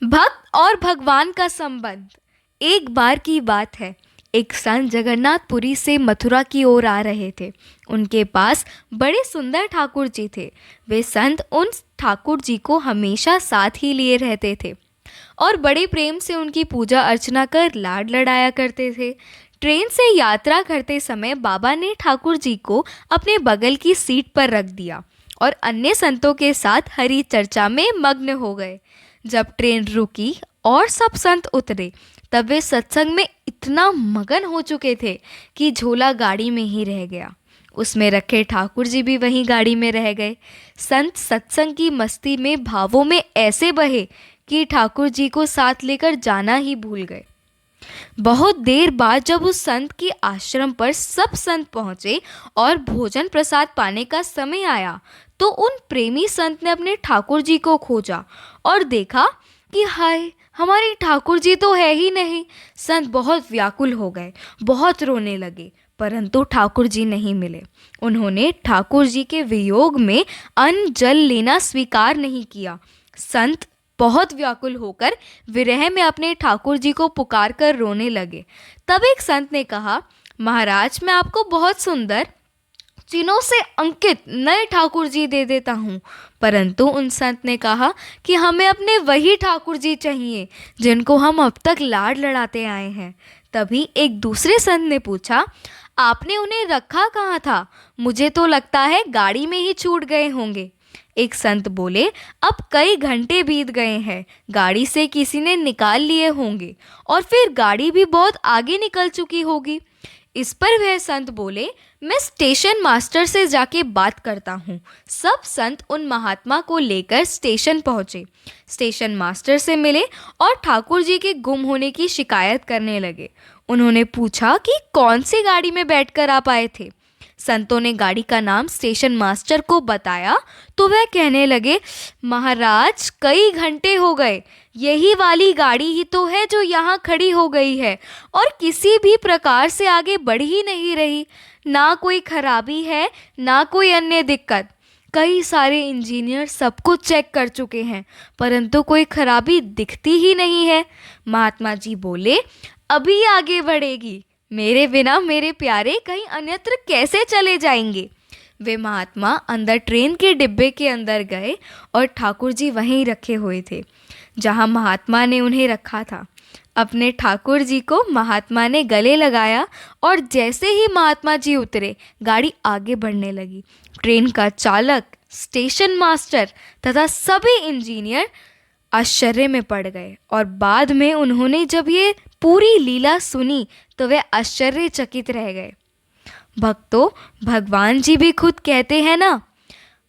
भक्त और भगवान का संबंध। एक बार की बात है, एक संत जगन्नाथपुरी से मथुरा की ओर आ रहे थे। उनके पास बड़े सुंदर ठाकुर जी थे। वे संत उन ठाकुर जी को हमेशा साथ ही लिए रहते थे और बड़े प्रेम से उनकी पूजा अर्चना कर लाड लड़ाया करते थे। ट्रेन से यात्रा करते समय बाबा ने ठाकुर जी को अपने बगल की सीट पर रख दिया और अन्य संतों के साथ हरि चर्चा में मग्न हो गए। जब ट्रेन रुकी और सब संत उतरे, तब वे सत्संग में इतना मगन हो चुके थे कि झोला गाड़ी में ही रह गया। उसमें रखे ठाकुर जी भी वहीं गाड़ी में रह गए। संत सत्संग की मस्ती में भावों में ऐसे बहे कि ठाकुर जी को साथ लेकर जाना ही भूल गए। बहुत देर बाद जब उस संत के आश्रम पर सब संत पहुंचे और भोजन प्रसाद पाने का समय आया, तो उन प्रेमी संत ने अपने ठाकुर जी को खोजा और देखा कि हाय, हमारे ठाकुर जी तो है ही नहीं। संत बहुत व्याकुल हो गए, बहुत रोने लगे, परंतु ठाकुर जी नहीं मिले। उन्होंने ठाकुर जी के वियोग में अन्न जल लेना स्वीकार नहीं किया। संत बहुत व्याकुल होकर विरह में अपने ठाकुर जी को पुकार कर रोने लगे। तब एक संत ने कहा, महाराज, मैं आपको बहुत सुंदर चिन्हों से अंकित नए ठाकुर जी दे देता हूँ। परंतु उन संत ने कहा कि हमें अपने वही ठाकुर जी चाहिए जिनको हम अब तक लाड लड़ाते आए हैं। तभी एक दूसरे संत ने पूछा, आपने उन्हें रखा कहाँ था? मुझे तो लगता है गाड़ी में ही छूट गए होंगे। एक संत बोले, अब कई घंटे बीत गए हैं, गाड़ी से किसी ने निकाल लिए होंगे और फिर गाड़ी भी बहुत आगे निकल चुकी होगी। इस पर वह संत बोले, मैं स्टेशन मास्टर से जाके बात करता हूँ। सब संत उन महात्मा को लेकर स्टेशन पहुँचे। स्टेशन मास्टर से मिले और ठाकुर जी के गुम होने की शिकायत करने लगे। उन्होंने पूछा कि कौन सी गाड़ी में बैठकर आप आए थे। संतों ने गाड़ी का नाम स्टेशन मास्टर को बताया तो वह कहने लगे, महाराज, कई घंटे हो गए, यही वाली गाड़ी ही तो है जो यहाँ खड़ी हो गई है और किसी भी प्रकार से आगे बढ़ ही नहीं रही। ना कोई खराबी है, ना कोई अन्य दिक्कत। कई सारे इंजीनियर सब कुछ चेक कर चुके हैं, परंतु कोई खराबी दिखती ही नहीं है। महात्मा जी बोले, अभी आगे बढ़ेगी, मेरे बिना मेरे प्यारे कहीं अन्यत्र कैसे चले जाएंगे। वे महात्मा अंदर ट्रेन के डिब्बे के अंदर गए और ठाकुर जी वहीं रखे हुए थे जहां महात्मा ने उन्हें रखा था। अपने ठाकुर जी को महात्मा ने गले लगाया और जैसे ही महात्मा जी उतरे, गाड़ी आगे बढ़ने लगी। ट्रेन का चालक, स्टेशन मास्टर तथा सभी इंजीनियर आश्चर्य में पड़ गए और बाद में उन्होंने जब ये पूरी लीला सुनी तो वे आश्चर्यचकित रह गए। भक्तों, भगवान जी भी खुद कहते हैं ना,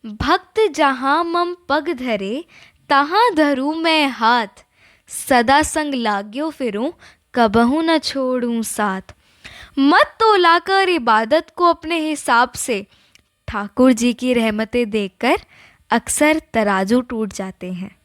भक्त जहाँ मम पग धरे, तहाँ धरूं मैं हाथ, सदा संग लाग्यो फिरूं, कबहू न छोड़ूं साथ। मत तोला कर इबादत को अपने हिसाब से, ठाकुर जी की रहमतें देखकर अक्सर तराजू टूट जाते हैं।